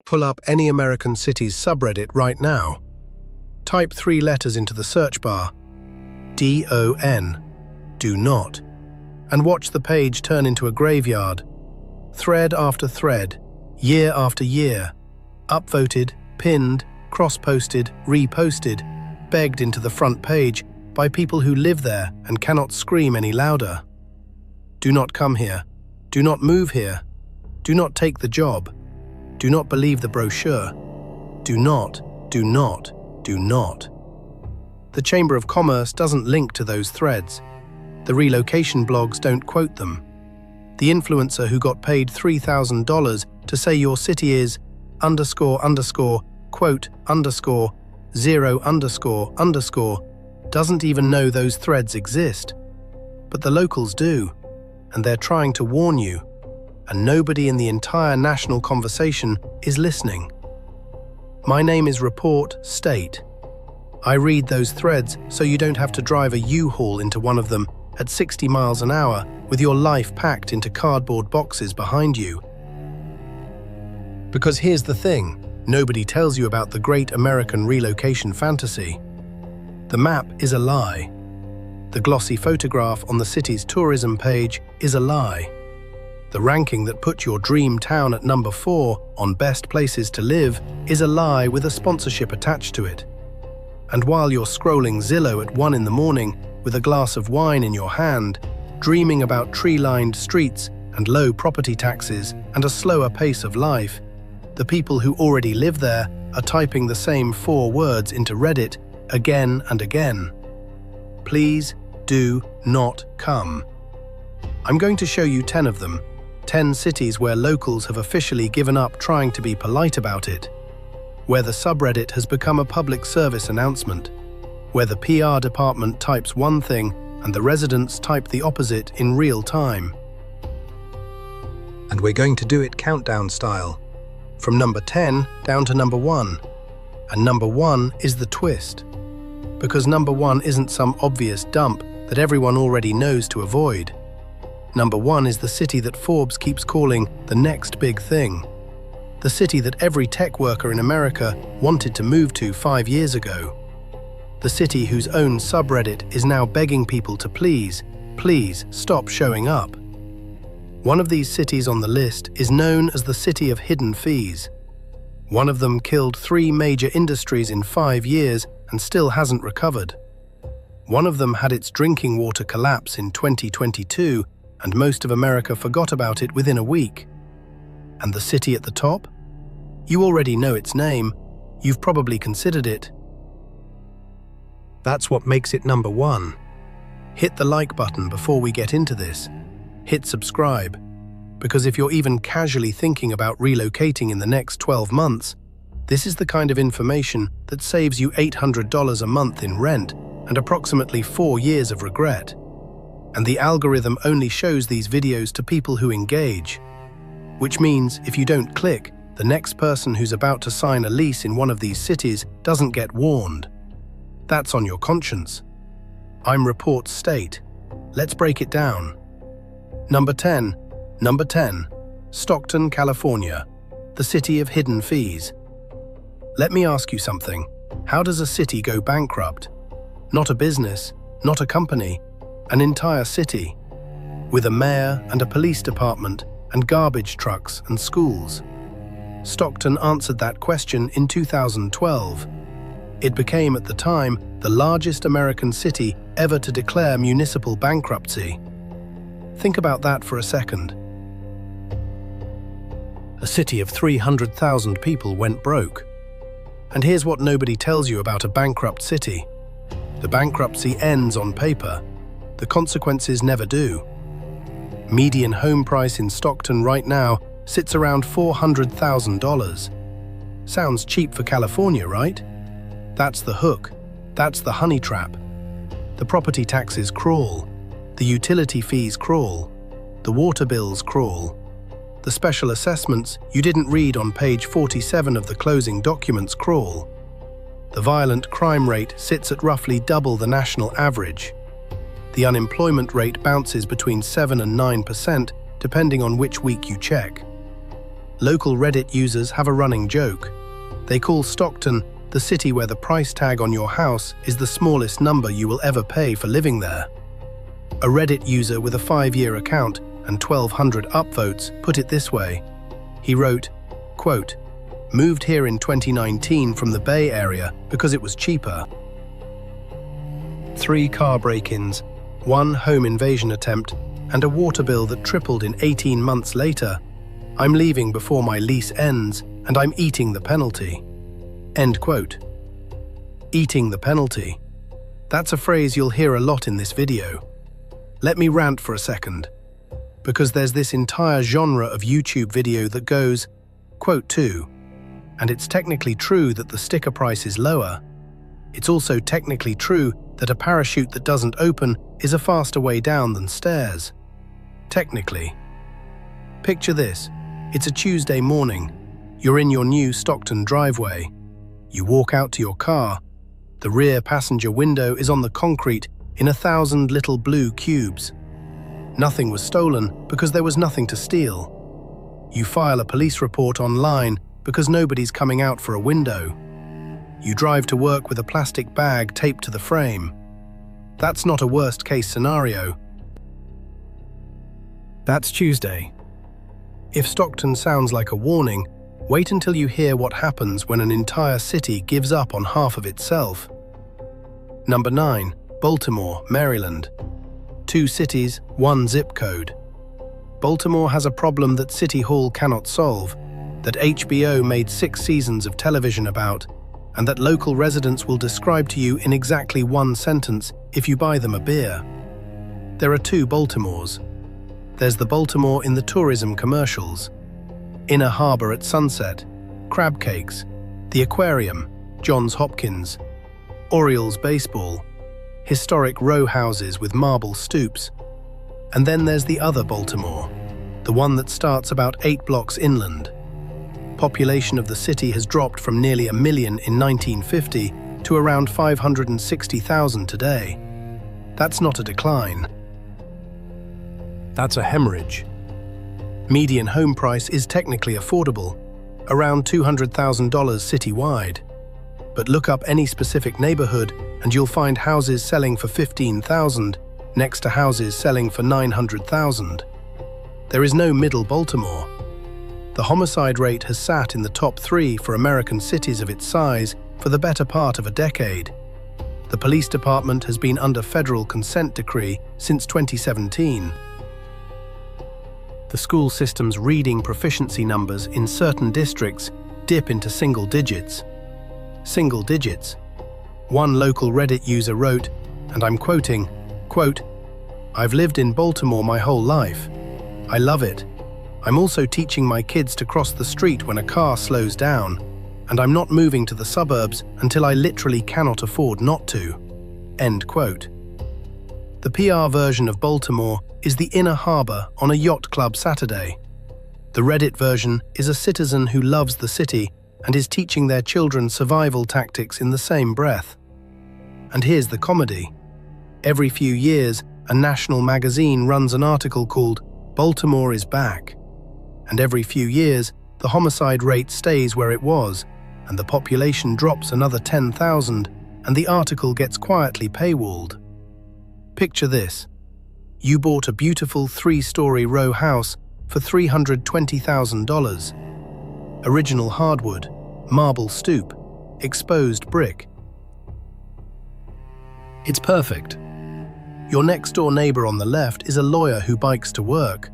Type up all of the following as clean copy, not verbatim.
Pull up any American city's subreddit right now. Type 3 letters into the search bar. DON. Do not. And watch the page turn into a graveyard. Thread after thread, year after year. Upvoted, pinned, cross-posted, reposted, begged into the front page by people who live there and cannot scream any louder. Do not come here. Do not move here. Do not take the job. Do not believe the brochure. Do not, do not, do not. The Chamber of Commerce doesn't link to those threads. The relocation blogs don't quote them. The influencer who got paid $3,000 to say your city is __quote _0 doesn't even know those threads exist. But the locals do, and they're trying to warn you, and nobody in the entire national conversation is listening. My name is Report State. I read those threads so you don't have to drive a U-Haul into one of them at 60 miles an hour with your life packed into cardboard boxes behind you. Because here's the thing, nobody tells you about the great American relocation fantasy. The map is a lie. The glossy photograph on the city's tourism page is a lie. The ranking that put your dream town at number 4 on best places to live is a lie with a sponsorship attached to it. And while you're scrolling Zillow at 1 in the morning with a glass of wine in your hand, dreaming about tree-lined streets and low property taxes and a slower pace of life, the people who already live there are typing the same 4 words into Reddit again and again. Please do not come. I'm going to show you 10 of them, 10 cities where locals have officially given up trying to be polite about it, where the subreddit has become a public service announcement, where the PR department types one thing and the residents type the opposite in real time. And we're going to do it countdown style, from number 10 down to number 1. And number 1 is the twist. Because number 1 isn't some obvious dump that everyone already knows to avoid. Number 1 is the city that Forbes keeps calling the next big thing. The city that every tech worker in America wanted to move to 5 years ago. The city whose own subreddit is now begging people to please stop showing up. One of these cities on the list is known as the City of Hidden Fees. One of them killed 3 major industries in 5 years and still hasn't recovered. One of them had its drinking water collapse in 2022, and most of America forgot about it within a week. And the city at the top? You already know its name. You've probably considered it. That's what makes it number 1. Hit the like button before we get into this. Hit subscribe, because if you're even casually thinking about relocating in the next 12 months, this is the kind of information that saves you $800 a month in rent and approximately 4 years of regret. And the algorithm only shows these videos to people who engage. Which means if you don't click, the next person who's about to sign a lease in one of these cities doesn't get warned. That's on your conscience. I'm Report State. Let's break it down. Number 10. Stockton, California, the City of Hidden Fees. Let me ask you something. How does a city go bankrupt? Not a business, not a company, an entire city, with a mayor and a police department and garbage trucks and schools. Stockton answered that question in 2012. It became, at the time, the largest American city ever to declare municipal bankruptcy. Think about that for a second. A city of 300,000 people went broke. And here's what nobody tells you about a bankrupt city. The bankruptcy ends on paper. The consequences never do. Median home price in Stockton right now sits around $400,000. Sounds cheap for California, right? That's the hook. That's the honey trap. The property taxes crawl. The utility fees crawl. The water bills crawl. The special assessments you didn't read on page 47 of the closing documents crawl. The violent crime rate sits at roughly double the national average. The unemployment rate bounces between 7 and 9%, depending on which week you check. Local Reddit users have a running joke. They call Stockton the city where the price tag on your house is the smallest number you will ever pay for living there. A Reddit user with a 5-year account and 1,200 upvotes put it this way. He wrote, quote, "Moved here in 2019 from the Bay Area because it was cheaper. 3 car break-ins, 1 home invasion attempt, and a water bill that tripled in 18 months later. I'm leaving before my lease ends, and I'm eating the penalty." End quote. Eating the penalty. That's a phrase you'll hear a lot in this video. Let me rant for a second, because there's this entire genre of YouTube video that goes, quote 2, and it's technically true that the sticker price is lower. It's also technically true that a parachute that doesn't open is a faster way down than stairs. Technically. Picture this. It's a Tuesday morning. You're in your new Stockton driveway. You walk out to your car. The rear passenger window is on the concrete in 1,000 little blue cubes. Nothing was stolen because there was nothing to steal. You file a police report online because nobody's coming out for a window. You drive to work with a plastic bag taped to the frame. That's not a worst-case scenario. That's Tuesday. If Stockton sounds like a warning, wait until you hear what happens when an entire city gives up on half of itself. Number 9. Baltimore, Maryland. 2 cities, 1 zip code. Baltimore has a problem that City Hall cannot solve, that HBO made 6 seasons of television about, and that local residents will describe to you in exactly 1 sentence if you buy them a beer. There are 2 Baltimores. There's the Baltimore in the tourism commercials. Inner Harbor at sunset, crab cakes, the aquarium, Johns Hopkins, Orioles baseball, historic row houses with marble stoops. And then there's the other Baltimore, the one that starts about 8 blocks inland. Population of the city has dropped from nearly 1 million in 1950 to around 560,000 today. That's not a decline. That's a hemorrhage. Median home price is technically affordable, around $200,000 citywide. But look up any specific neighborhood and you'll find houses selling for $15,000 next to houses selling for $900,000. There is no middle Baltimore. The homicide rate has sat in the top 3 for American cities of its size for the better part of a decade. The police department has been under federal consent decree since 2017. The school system's reading proficiency numbers in certain districts dip into single digits. Single digits. One local Reddit user wrote, and I'm quoting, quote, "I've lived in Baltimore my whole life. I love it. I'm also teaching my kids to cross the street when a car slows down, and I'm not moving to the suburbs until I literally cannot afford not to." End quote. The PR version of Baltimore is the Inner Harbor on a yacht club Saturday. The Reddit version is a citizen who loves the city and is teaching their children survival tactics in the same breath. And here's the comedy. Every few years, a national magazine runs an article called "Baltimore is Back." And every few years, the homicide rate stays where it was, and the population drops another 10,000, and the article gets quietly paywalled. Picture this. You bought a beautiful 3-story row house for $320,000. Original hardwood, marble stoop, exposed brick. It's perfect. Your next-door neighbor on the left is a lawyer who bikes to work.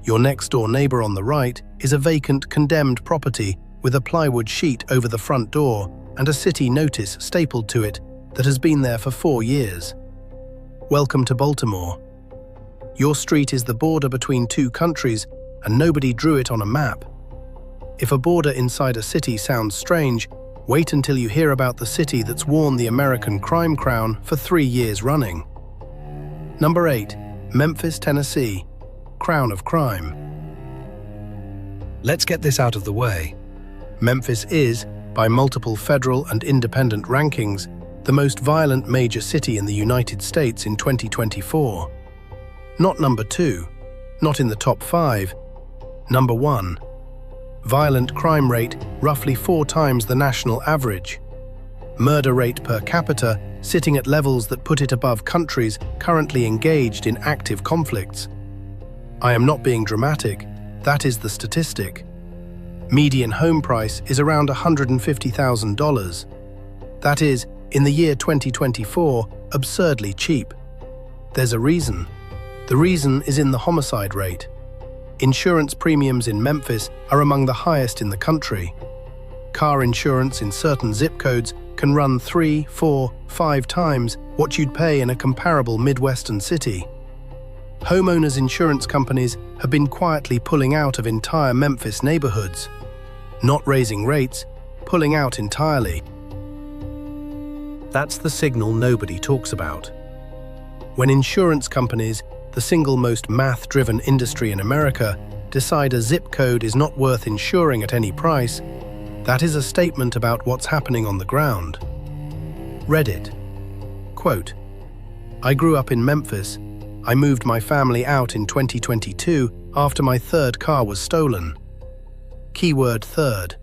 Your next-door neighbor on the right is a vacant, condemned property with a plywood sheet over the front door and a city notice stapled to it that has been there for 4 years. Welcome to Baltimore. Your street is the border between 2 countries, and nobody drew it on a map. If a border inside a city sounds strange, wait until you hear about the city that's worn the American crime crown for 3 years running. Number 8. Memphis, Tennessee. Crown of crime. Let's get this out of the way. Memphis is, by multiple federal and independent rankings, the most violent major city in the United States in 2024. Not number 2, not in the top 5. Number 1. Violent crime rate roughly 4 times the national average. Murder rate per capita sitting at levels that put it above countries currently engaged in active conflicts. I am not being dramatic, that is the statistic. Median home price is around $150,000. That is, in the year 2024, absurdly cheap. There's a reason. The reason is in the homicide rate. Insurance premiums in Memphis are among the highest in the country. Car insurance in certain zip codes can run 3, 4, 5 times what you'd pay in a comparable Midwestern city. Homeowners' insurance companies have been quietly pulling out of entire Memphis neighborhoods. Not raising rates, pulling out entirely. That's the signal nobody talks about. When insurance companies, the single most math-driven industry in America, decide a zip code is not worth insuring at any price, that is a statement about what's happening on the ground. Reddit. Quote, I grew up in Memphis. I moved my family out in 2022 after my third car was stolen. Keyword third.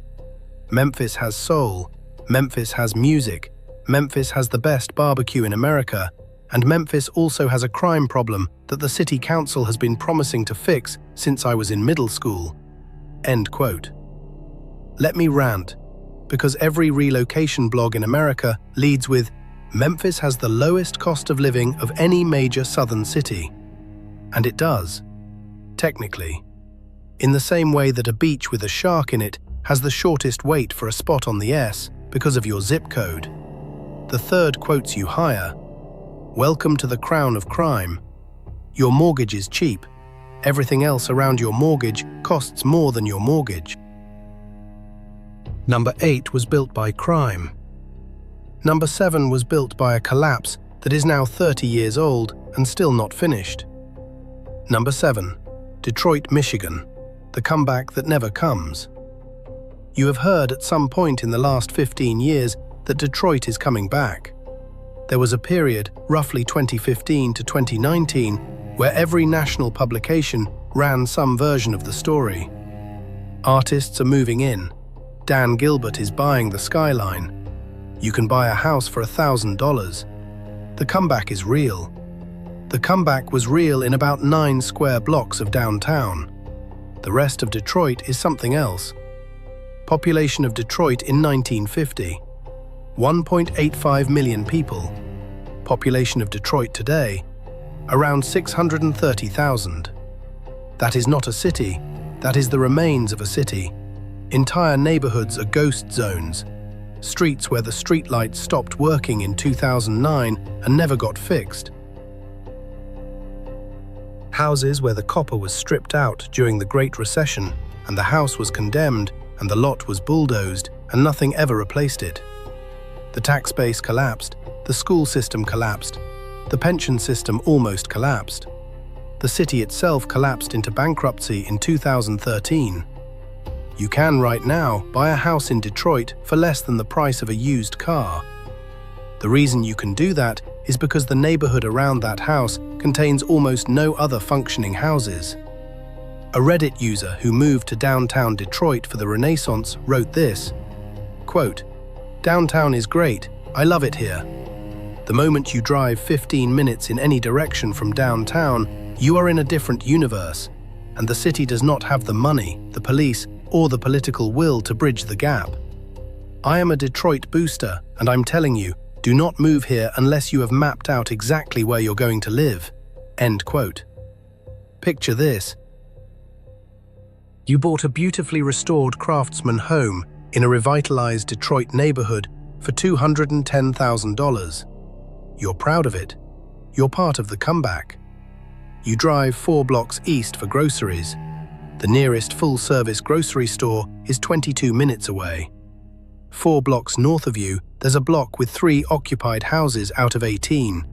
Memphis has soul. Memphis has music. Memphis has the best barbecue in America. And Memphis also has a crime problem that the city council has been promising to fix since I was in middle school. End quote. Let me rant, because every relocation blog in America leads with, Memphis has the lowest cost of living of any major southern city. And it does. Technically. In the same way that a beach with a shark in it has the shortest wait for a spot on the S because of your zip code. The third quotes you higher. Welcome to the crown of crime. Your mortgage is cheap. Everything else around your mortgage costs more than your mortgage. Number 8 was built by crime. Number 7 was built by a collapse that is now 30 years old and still not finished. Number 7, Detroit, Michigan, the comeback that never comes. You have heard at some point in the last 15 years that Detroit is coming back. There was a period, roughly 2015 to 2019, where every national publication ran some version of the story. Artists are moving in. Dan Gilbert is buying the skyline. You can buy a house for $1,000. The comeback is real. The comeback was real in about 9 square blocks of downtown. The rest of Detroit is something else. Population of Detroit in 1950. 1.85 million people. Population of Detroit today, around 630,000. That is not a city, that is the remains of a city. Entire neighborhoods are ghost zones. Streets where the streetlights stopped working in 2009 and never got fixed. Houses where the copper was stripped out during the Great Recession and the house was condemned and the lot was bulldozed and nothing ever replaced it. The tax base collapsed, the school system collapsed, the pension system almost collapsed. The city itself collapsed into bankruptcy in 2013. You can right now buy a house in Detroit for less than the price of a used car. The reason you can do that is because the neighborhood around that house contains almost no other functioning houses. A Reddit user who moved to downtown Detroit for the Renaissance wrote this, quote, "Downtown is great, I love it here. The moment you drive 15 minutes in any direction from downtown, you are in a different universe, and the city does not have the money, the police, or the political will to bridge the gap. I am a Detroit booster, and I'm telling you, do not move here unless you have mapped out exactly where you're going to live." End quote. Picture this. You bought a beautifully restored craftsman home in a revitalized Detroit neighborhood for $210,000. You're proud of it. You're part of the comeback. You drive 4 blocks east for groceries. The nearest full-service grocery store is 22 minutes away. 4 blocks north of you, there's a block with 3 occupied houses out of 18.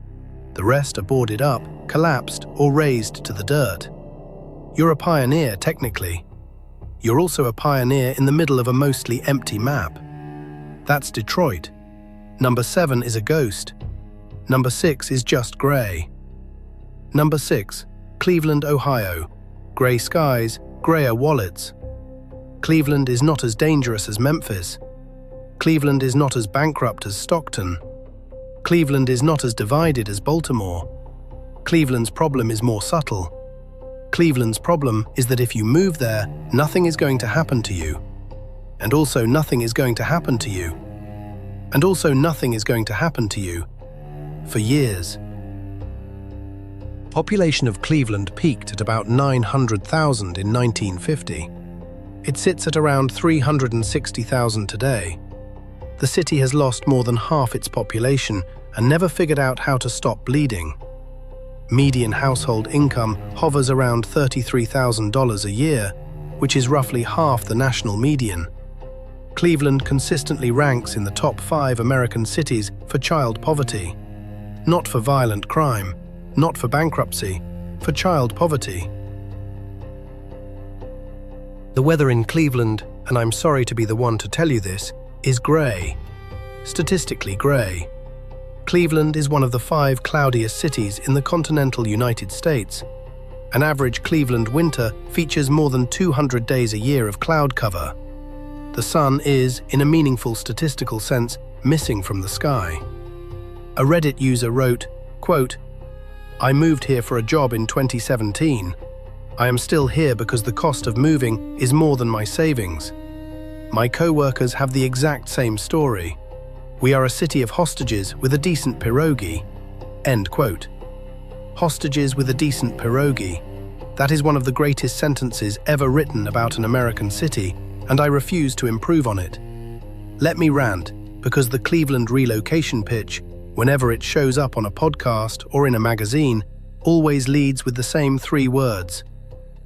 The rest are boarded up, collapsed, or razed to the dirt. You're a pioneer, technically. You're also a pioneer in the middle of a mostly empty map. That's Detroit. Number 7 is a ghost. Number 6 is just gray. Number 6, Cleveland, Ohio. Gray skies, grayer wallets. Cleveland is not as dangerous as Memphis. Cleveland is not as bankrupt as Stockton. Cleveland is not as divided as Baltimore. Cleveland's problem is more subtle. Cleveland's problem is that if you move there, nothing is going to happen to you. And also nothing is going to happen to you. And also nothing is going to happen to you. For years. Population of Cleveland peaked at about 900,000 in 1950. It sits at around 360,000 today. The city has lost more than half its population and never figured out how to stop bleeding. Median household income hovers around $33,000 a year, which is roughly half the national median. Cleveland consistently ranks in the top 5 American cities for child poverty. Not for violent crime, not for bankruptcy, for child poverty. The weather in Cleveland, and I'm sorry to be the one to tell you this, is grey. Statistically grey. Cleveland is one of the 5 cloudiest cities in the continental United States. An average Cleveland winter features more than 200 days a year of cloud cover. The sun is, in a meaningful statistical sense, missing from the sky. A Reddit user wrote, quote, "I moved here for a job in 2017. I am still here because the cost of moving is more than my savings. My co-workers have the exact same story. We are a city of hostages with a decent pierogi." End quote. Hostages with a decent pierogi. That is one of the greatest sentences ever written about an American city, and I refuse to improve on it. Let me rant, because the Cleveland relocation pitch, whenever it shows up on a podcast or in a magazine, always leads with the same 3 words: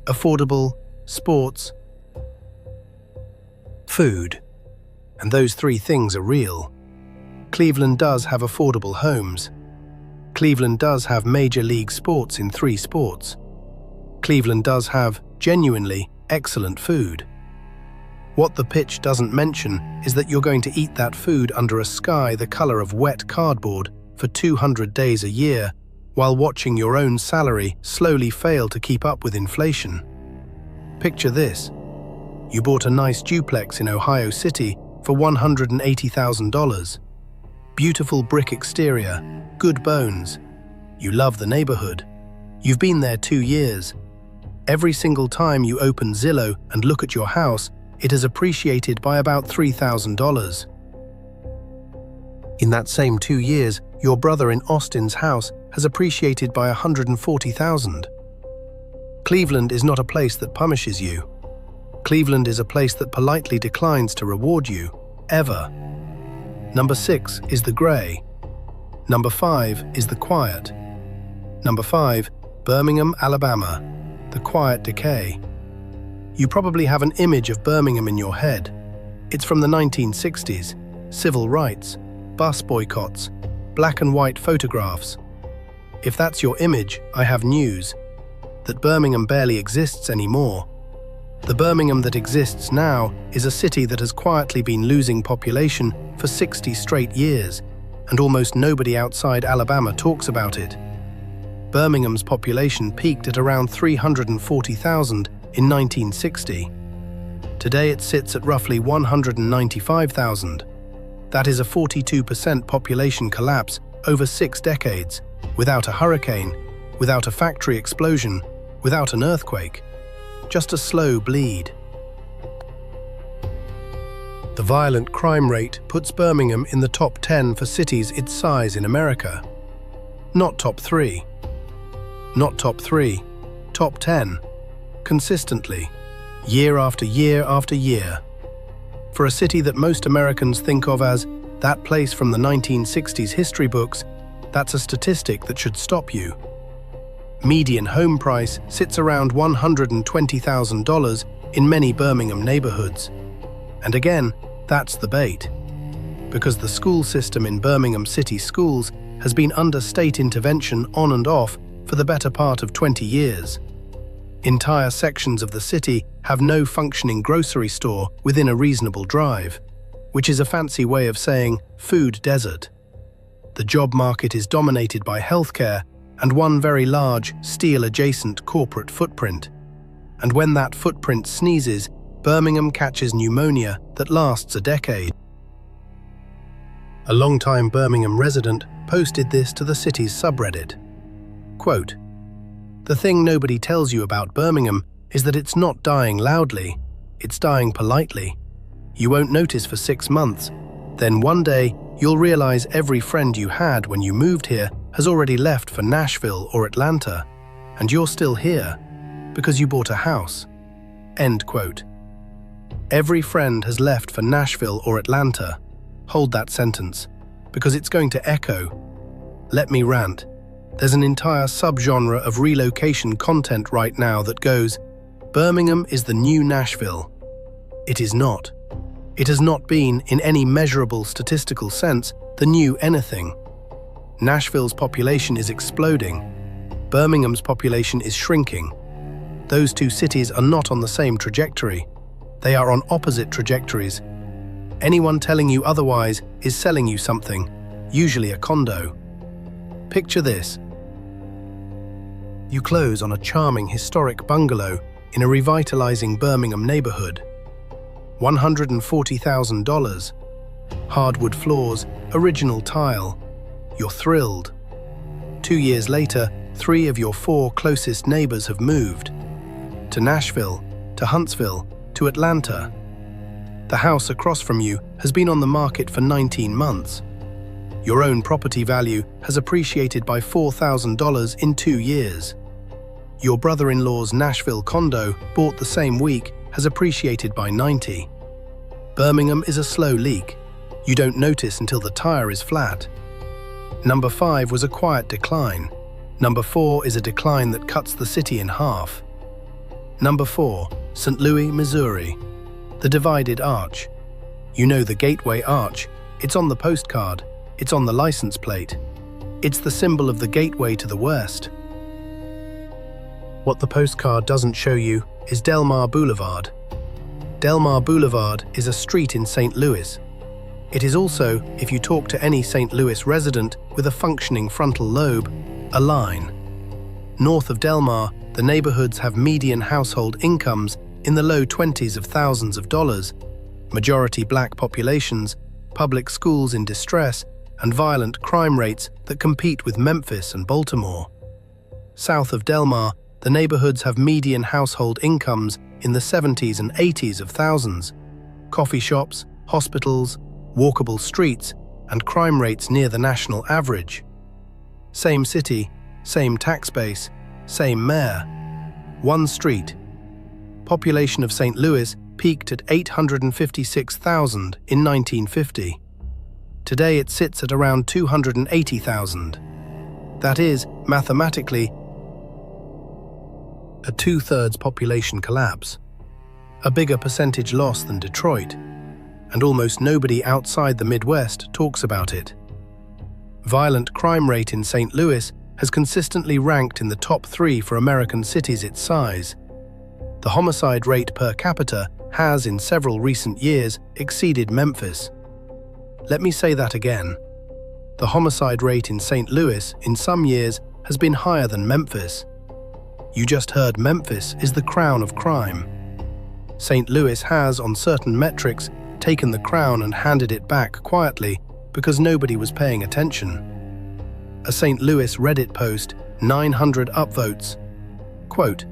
affordable, sports, food. And those 3 things are real. Cleveland does have affordable homes. Cleveland does have major league sports in 3 sports. Cleveland does have, genuinely, excellent food. What the pitch doesn't mention is that you're going to eat that food under a sky the color of wet cardboard for 200 days a year, while watching your own salary slowly fail to keep up with inflation. Picture this. You bought a nice duplex in Ohio City for $180,000. Beautiful brick exterior, good bones. You love the neighborhood. You've been there 2 years. Every single time you open Zillow and look at your house, it has appreciated by about $3,000. In that same 2 years, your brother in Austin's house has appreciated by $140,000. Cleveland is not a place that punishes you. Cleveland is a place that politely declines to reward you, ever. Number 6 is the gray. Number 5 is the quiet. Number 5, Birmingham, Alabama, the quiet decay. You probably have an image of Birmingham in your head. It's from the 1960s, civil rights, bus boycotts, black and white photographs. If that's your image, I have news. That Birmingham barely exists anymore. The Birmingham that exists now is a city that has quietly been losing population for 60 straight years, and almost nobody outside Alabama talks about it. Birmingham's population peaked at around 340,000 in 1960. Today it sits at roughly 195,000. That is a 42% population collapse over 6 decades, without a hurricane, without a factory explosion, without an earthquake. Just a slow bleed. The violent crime rate puts Birmingham in the top 10 for cities its size in America. Not top 3. Not top 3. Top 10. Consistently. Year after year after year. For a city that most Americans think of as that place from the 1960s history books, that's a statistic that should stop you. Median home price sits around $120,000 in many Birmingham neighborhoods. And again, that's the bait. Because the school system in Birmingham City schools has been under state intervention on and off for the better part of 20 years. Entire sections of the city have no functioning grocery store within a reasonable drive, which is a fancy way of saying food desert. The job market is dominated by healthcare and one very large, steel-adjacent corporate footprint. And when that footprint sneezes, Birmingham catches pneumonia that lasts a decade. A longtime Birmingham resident posted this to the city's subreddit. Quote, "The thing nobody tells you about Birmingham is that it's not dying loudly, it's dying politely. You won't notice for 6 months. Then one day, you'll realize every friend you had when you moved here has already left for Nashville or Atlanta, and you're still here because you bought a house." End quote. Every friend has left for Nashville or Atlanta. Hold that sentence, because it's going to echo. Let me rant. There's an entire subgenre of relocation content right now that goes, "Birmingham is the new Nashville." It is not. It has not been, in any measurable statistical sense, the new anything. Nashville's population is exploding. Birmingham's population is shrinking. Those two cities are not on the same trajectory. They are on opposite trajectories. Anyone telling you otherwise is selling you something, usually a condo. Picture this. You close on a charming historic bungalow in a revitalizing Birmingham neighborhood. $140,000. Hardwood floors, original tile. You're thrilled. 2 years later, 3 of your 4 closest neighbors have moved. To Nashville, to Huntsville, to Atlanta. The house across from you has been on the market for 19 months. Your own property value has appreciated by $4,000 in 2 years. Your brother-in-law's Nashville condo, bought the same week, has appreciated by 90. Birmingham is a slow leak. You don't notice until the tire is flat. Number 5 was a quiet decline. Number 4 is a decline that cuts the city in half. Number 4, St. Louis, Missouri. The divided arch. You know the Gateway Arch. It's on the postcard. It's on the license plate. It's the symbol of the gateway to the West. What the postcard doesn't show you is Delmar Boulevard. Delmar Boulevard is a street in St. Louis. It is also, if you talk to any St. Louis resident with a functioning frontal lobe, a line. North of Delmar, the neighborhoods have median household incomes in the low 20s of thousands of dollars, majority black populations, public schools in distress, and violent crime rates that compete with Memphis and Baltimore. South of Delmar, the neighborhoods have median household incomes in the 70s and 80s of thousands, coffee shops, hospitals, walkable streets, and crime rates near the national average. Same city, same tax base, same mayor, one street. Population of St. Louis peaked at 856,000 in 1950. Today it sits at around 280,000. That is, mathematically, a 2/3 population collapse, a bigger percentage loss than Detroit, and almost nobody outside the Midwest talks about it. Violent crime rate in St. Louis has consistently ranked in the top 3 for American cities its size. The homicide rate per capita has, in several recent years, exceeded Memphis. Let me say that again. The homicide rate in St. Louis, in some years, has been higher than Memphis. You just heard Memphis is the crown of crime. St. Louis has, on certain metrics, taken the crown and handed it back quietly because nobody was paying attention. A St. Louis Reddit post, 900 upvotes. Quote,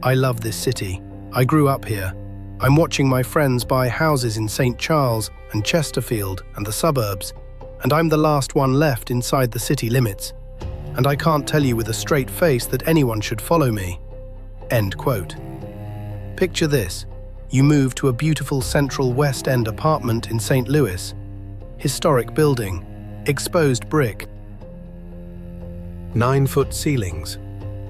"I love this city. I grew up here. I'm watching my friends buy houses in St. Charles and Chesterfield and the suburbs, and I'm the last one left inside the city limits. And I can't tell you with a straight face that anyone should follow me." End quote. Picture this. You move to a beautiful Central West End apartment in St. Louis. Historic building, exposed brick, 9-foot ceilings,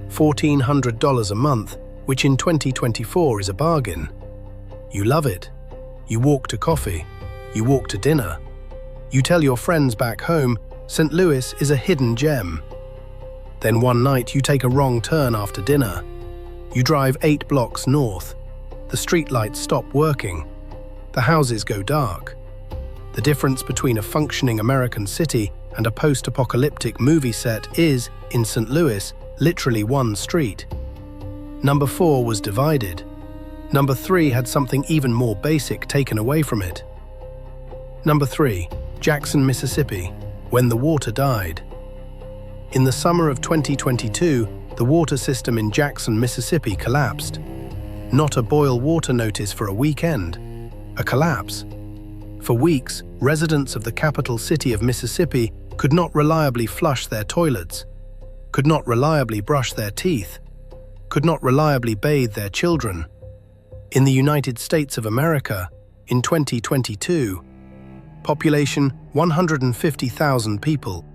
$1,400 a month, which in 2024 is a bargain. You love it. You walk to coffee. You walk to dinner. You tell your friends back home, St. Louis is a hidden gem. Then one night you take a wrong turn after dinner. You drive 8 blocks north. The streetlights stop working. The houses go dark. The difference between a functioning American city and a post-apocalyptic movie set is, in St. Louis, literally one street. Number 4 was divided. Number 3 had something even more basic taken away from it. Number 3. Jackson, Mississippi, when the water died. In the summer of 2022, the water system in Jackson, Mississippi collapsed. Not a boil water notice for a weekend, a collapse. For weeks, residents of the capital city of Mississippi could not reliably flush their toilets, could not reliably brush their teeth, could not reliably bathe their children. In the United States of America, in 2022, population 150,000 people.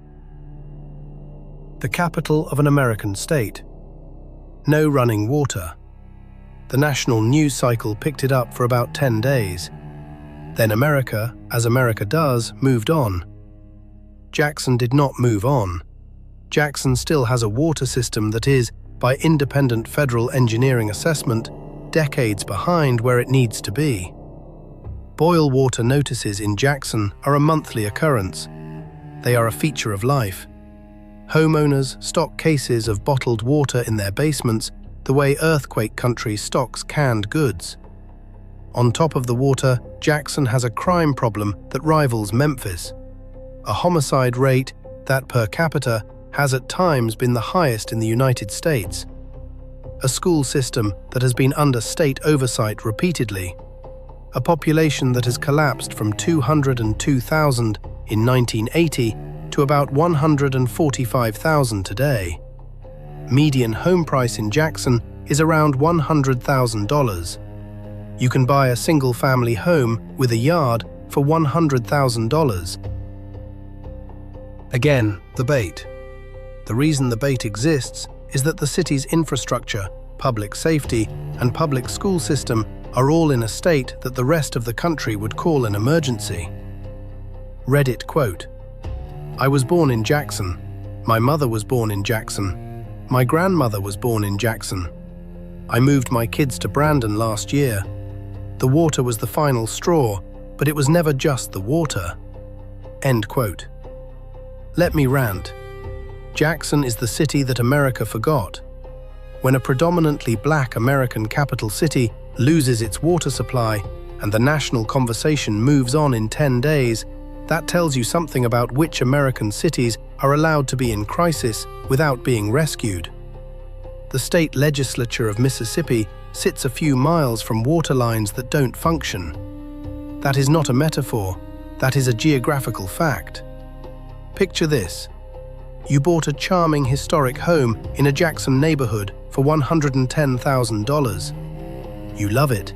The capital of an American state. No running water. The national news cycle picked it up for about 10 days. Then America, as America does, moved on. Jackson did not move on. Jackson still has a water system that is, by independent federal engineering assessment, decades behind where it needs to be. Boil water notices in Jackson are a monthly occurrence. They are a feature of life. Homeowners stock cases of bottled water in their basements the way earthquake country stocks canned goods. On top of the water, Jackson has a crime problem that rivals Memphis. A homicide rate that per capita has at times been the highest in the United States. A school system that has been under state oversight repeatedly. A population that has collapsed from 202,000 in 1980 to about 145,000 today. Median home price in Jackson is around $100,000. You can buy a single-family home with a yard for $100,000. Again, the bait. The reason the bait exists is that the city's infrastructure, public safety, and public school system are all in a state that the rest of the country would call an emergency. Reddit quote: "I was born in Jackson. My mother was born in Jackson. My grandmother was born in Jackson. I moved my kids to Brandon last year. The water was the final straw, but it was never just the water." End quote. Let me rant. Jackson is the city that America forgot. When a predominantly black American capital city loses its water supply and the national conversation moves on in 10 days, that tells you something about which American cities are allowed to be in crisis without being rescued. The state legislature of Mississippi sits a few miles from water lines that don't function. That is not a metaphor, that is a geographical fact. Picture this. You bought a charming historic home in a Jackson neighborhood for $110,000. You love it.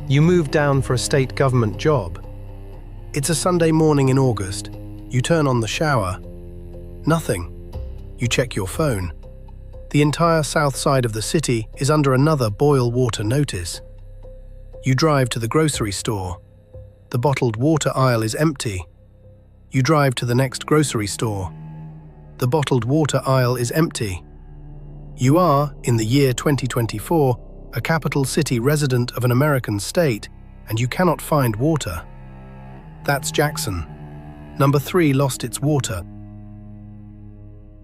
You move down for a state government job. It's a Sunday morning in August. You turn on the shower. Nothing. You check your phone. The entire south side of the city is under another boil water notice. You drive to the grocery store. The bottled water aisle is empty. You drive to the next grocery store. The bottled water aisle is empty. You are, in the year 2024, a capital city resident of an American state, and you cannot find water. That's Jackson. Number 3 lost its water.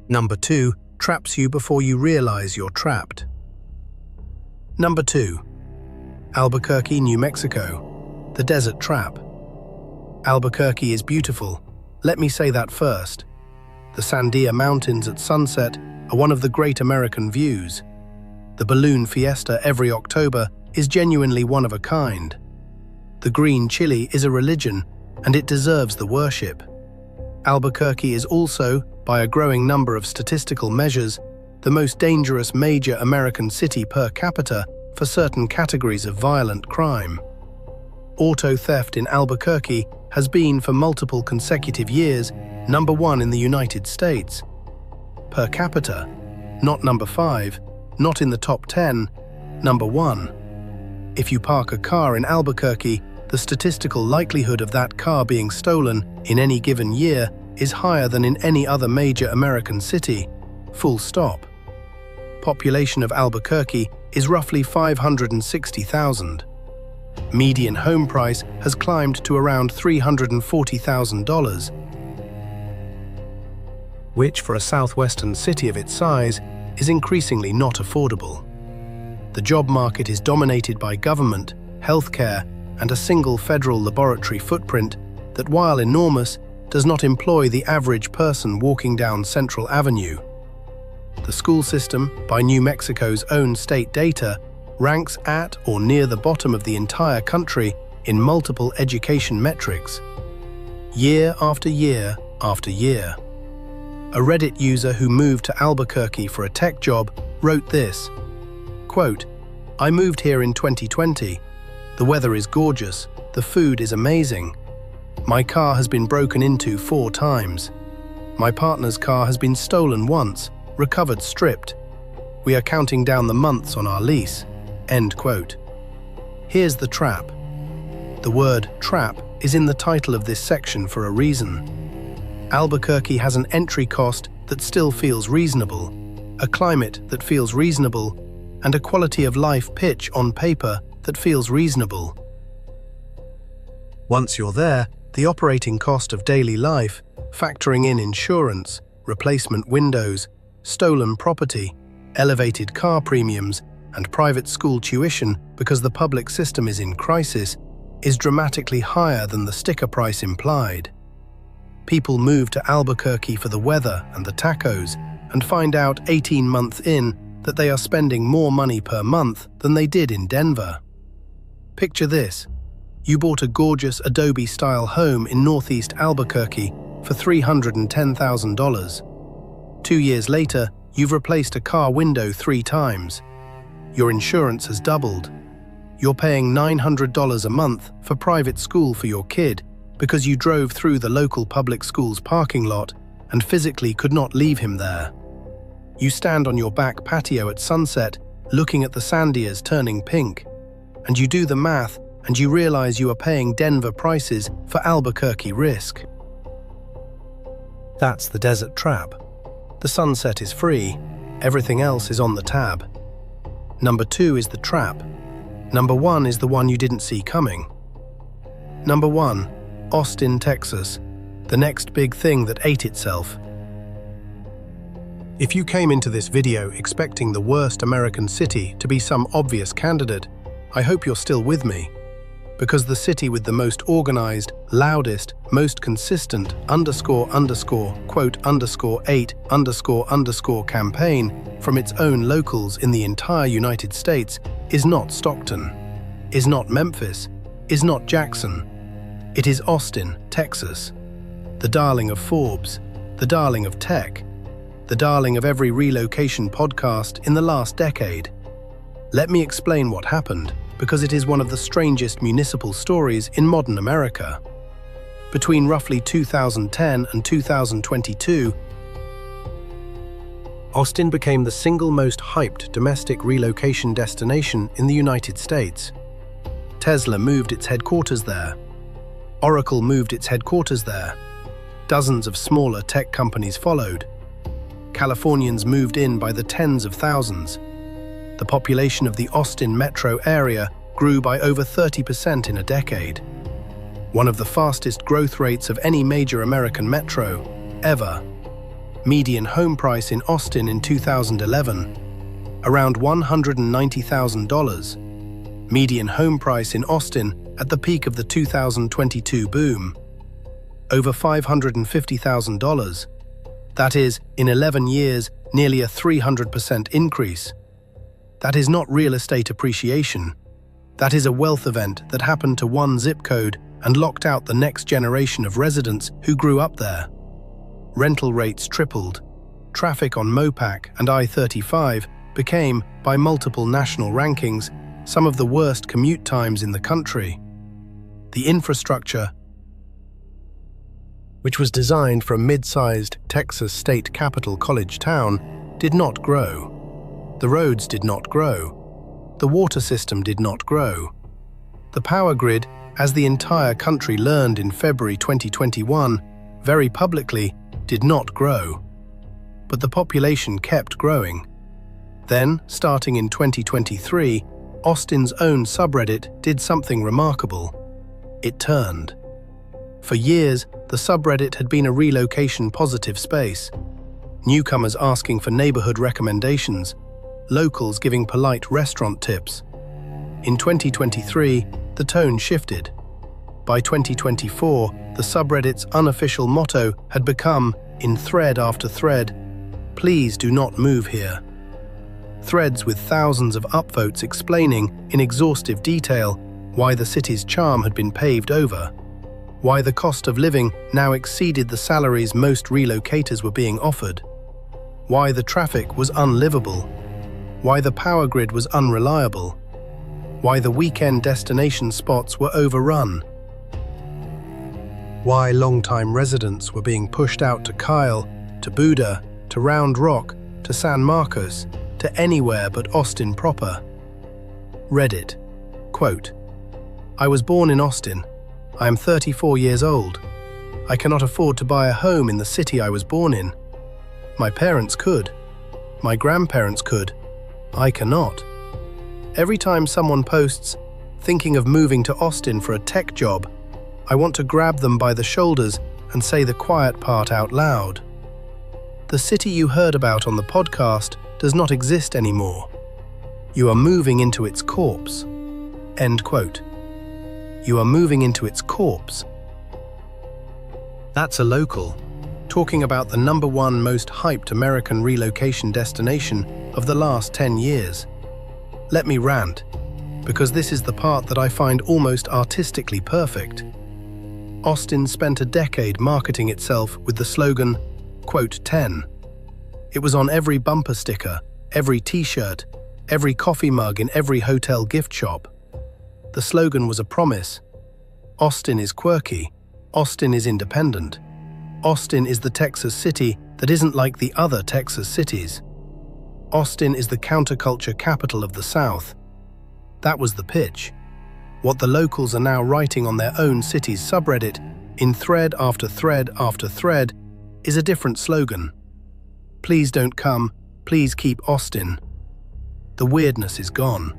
Number 2 traps you before you realize you're trapped. Number 2. Albuquerque, New Mexico. The desert trap. Albuquerque is beautiful. Let me say that first. The Sandia Mountains at sunset are one of the great American views. The balloon fiesta every October is genuinely one of a kind. The green chili is a religion, and it deserves the worship. Albuquerque is also, by a growing number of statistical measures, the most dangerous major American city per capita for certain categories of violent crime. Auto theft in Albuquerque has been for multiple consecutive years number 1 in the United States. Per capita, not number 5, not in the top 10, number 1. If you park a car in Albuquerque, the statistical likelihood of that car being stolen in any given year is higher than in any other major American city, full stop. Population of Albuquerque is roughly 560,000. Median home price has climbed to around $340,000, which for a southwestern city of its size is increasingly not affordable. The job market is dominated by government, healthcare, and a single federal laboratory footprint that, while enormous, does not employ the average person walking down Central Avenue. The school system, by New Mexico's own state data, ranks at or near the bottom of the entire country in multiple education metrics. Year after year after year. A Reddit user who moved to Albuquerque for a tech job wrote this, quote, "I moved here in 2020. The weather is gorgeous, the food is amazing. My car has been broken into 4 times. My partner's car has been stolen once, recovered stripped. We are counting down the months on our lease." End quote. Here's the trap. The word trap is in the title of this section for a reason. Albuquerque has an entry cost that still feels reasonable, a climate that feels reasonable, and a quality of life pitch on paper that feels reasonable. Once you're there, the operating cost of daily life, factoring in insurance, replacement windows, stolen property, elevated car premiums, and private school tuition because the public system is in crisis, is dramatically higher than the sticker price implied. People move to Albuquerque for the weather and the tacos and find out 18 months in that they are spending more money per month than they did in Denver. Picture this. You bought a gorgeous Adobe-style home in northeast Albuquerque for $310,000. 2 years later, you've replaced a car window 3 times. Your insurance has doubled. You're paying $900 a month for private school for your kid because you drove through the local public school's parking lot and physically could not leave him there. You stand on your back patio at sunset, looking at the sandias turning pink, and you do the math and you realize you are paying Denver prices for Albuquerque risk. That's the desert trap. The sunset is free, everything else is on the tab. Number 2 is the trap. Number 1 is the one you didn't see coming. Number 1, Austin, Texas, the next big thing that ate itself. If you came into this video expecting the worst American city to be some obvious candidate, I hope you're still with me. Because the city with the most organized, loudest, most consistent __8__ campaign from its own locals in the entire United States is not Stockton, is not Memphis, is not Jackson. It is Austin, Texas. The darling of Forbes, the darling of tech, the darling of every relocation podcast in the last decade. Let me explain what happened, because it is one of the strangest municipal stories in modern America. Between roughly 2010 and 2022, Austin became the single most hyped domestic relocation destination in the United States. Tesla moved its headquarters there. Oracle moved its headquarters there. Dozens of smaller tech companies followed. Californians moved in by the tens of thousands. The population of the Austin metro area grew by over 30% in a decade. One of the fastest growth rates of any major American metro ever. Median home price in Austin in 2011, around $190,000. Median home price in Austin at the peak of the 2022 boom, over $550,000. That is, in 11 years, nearly a 300% increase. That is not real estate appreciation. That is a wealth event that happened to one zip code and locked out the next generation of residents who grew up there. Rental rates tripled. Traffic on Mopac and I-35 became, by multiple national rankings, some of the worst commute times in the country. The infrastructure, which was designed for a mid-sized Texas state capital college town, did not grow. The roads did not grow. The water system did not grow. The power grid, as the entire country learned in February 2021, very publicly, did not grow. But the population kept growing. Then, starting in 2023, Austin's own subreddit did something remarkable. It turned. For years, the subreddit had been a relocation-positive space. Newcomers asking for neighborhood recommendations, locals giving polite restaurant tips. In 2023, the tone shifted. By 2024, the subreddit's unofficial motto had become, in thread after thread, "Please do not move here." Threads with thousands of upvotes explaining, in exhaustive detail, why the city's charm had been paved over, why the cost of living now exceeded the salaries most relocators were being offered, why the traffic was unlivable, why the power grid was unreliable, why the weekend destination spots were overrun, why long-time residents were being pushed out to Kyle, to Buda, to Round Rock, to San Marcos, to anywhere but Austin proper. Reddit. Quote, "I was born in Austin. I am 34 years old. I cannot afford to buy a home in the city I was born in. My parents could. My grandparents could. I cannot. Every time someone posts, thinking of moving to Austin for a tech job, I want to grab them by the shoulders and say the quiet part out loud. The city you heard about on the podcast does not exist anymore. You are moving into its corpse." End quote. You are moving into its corpse. That's a local, talking about the #1 most hyped American relocation destination of the last 10 years. Let me rant, because this is the part that I find almost artistically perfect. Austin spent a decade marketing itself with the slogan, quote, 10. It was on every bumper sticker, every t-shirt, every coffee mug in every hotel gift shop. The slogan was a promise. Austin is quirky. Austin is independent. Austin is the Texas city that isn't like the other Texas cities. Austin is the counterculture capital of the South. That was the pitch. What the locals are now writing on their own city's subreddit, in thread after thread after thread, is a different slogan. Please don't come, please keep Austin. The weirdness is gone.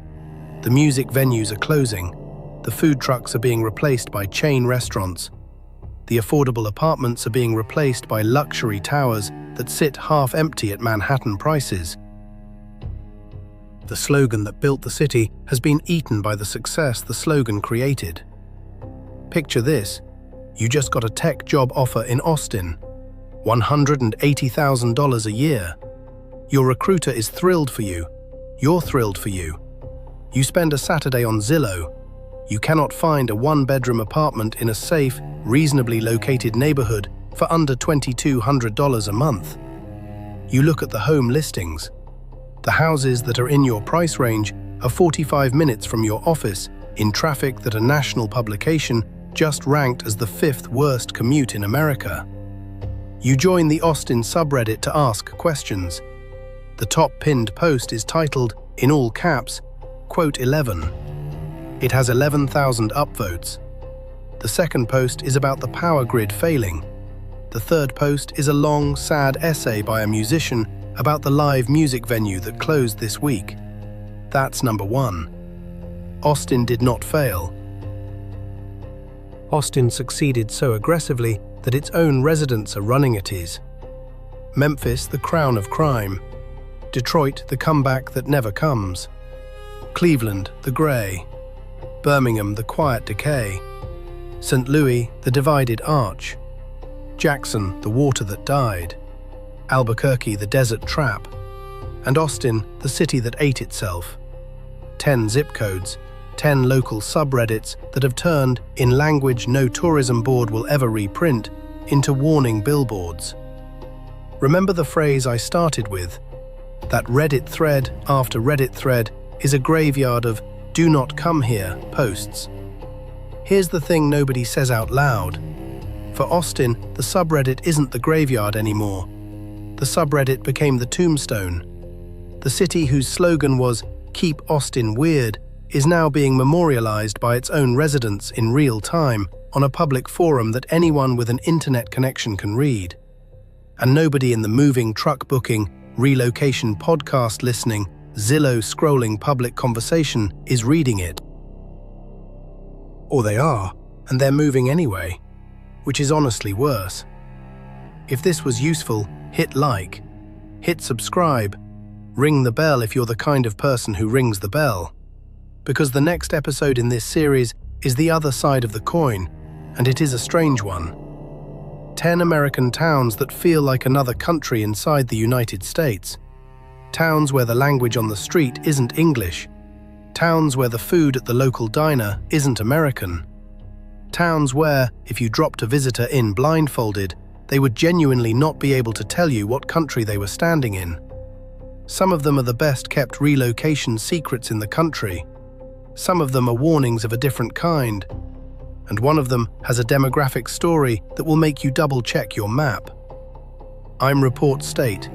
The music venues are closing. The food trucks are being replaced by chain restaurants. The affordable apartments are being replaced by luxury towers that sit half empty at Manhattan prices. The slogan that built the city has been eaten by the success the slogan created. Picture this. You just got a tech job offer in Austin. $180,000 a year. Your recruiter is thrilled for you. You're thrilled for you. You spend a Saturday on Zillow. You cannot find a one-bedroom apartment in a safe, reasonably located neighborhood for under $2,200 a month. You look at the home listings. The houses that are in your price range are 45 minutes from your office in traffic that a national publication just ranked as the 5th worst commute in America. You join the Austin subreddit to ask questions. The top pinned post is titled, in all caps, quote 11. It has 11,000 upvotes. The second post is about the power grid failing. The third post is a long, sad essay by a musician about the live music venue that closed this week. That's #1. Austin did not fail. Austin succeeded so aggressively that its own residents are running it is. Memphis, the crown of crime. Detroit, the comeback that never comes. Cleveland, the grey. Birmingham, the quiet decay. St. Louis, the divided arch. Jackson, the water that died. Albuquerque, the desert trap. And Austin, the city that ate itself. 10 zip codes, 10 local subreddits that have turned, in language no tourism board will ever reprint, into warning billboards. Remember the phrase I started with? That Reddit thread after Reddit thread is a graveyard of "do not come here" posts. Here's the thing nobody says out loud. For Austin, the subreddit isn't the graveyard anymore. The subreddit became the tombstone. The city whose slogan was "Keep Austin Weird" is now being memorialized by its own residents in real time on a public forum that anyone with an internet connection can read. And nobody in the moving truck booking, relocation podcast listening, Zillow scrolling public conversation is reading it. Or they are, and they're moving anyway, which is honestly worse. If this was useful, hit like, hit subscribe, Ring the bell if you're the kind of person who rings the bell. Because the next episode in this series is the other side of the coin, and it is a strange one. 10 American towns that feel like another country inside the United States. Towns where the language on the street isn't English. Towns where the food at the local diner isn't American. Towns where, if you dropped a visitor in blindfolded, they would genuinely not be able to tell you what country they were standing in. Some of them are the best-kept relocation secrets in the country. Some of them are warnings of a different kind. And one of them has a demographic story that will make you double-check your map. I'm Report State.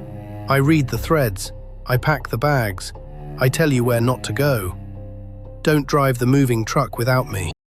I read the threads. I pack the bags. I tell you where not to go. Don't drive the moving truck without me.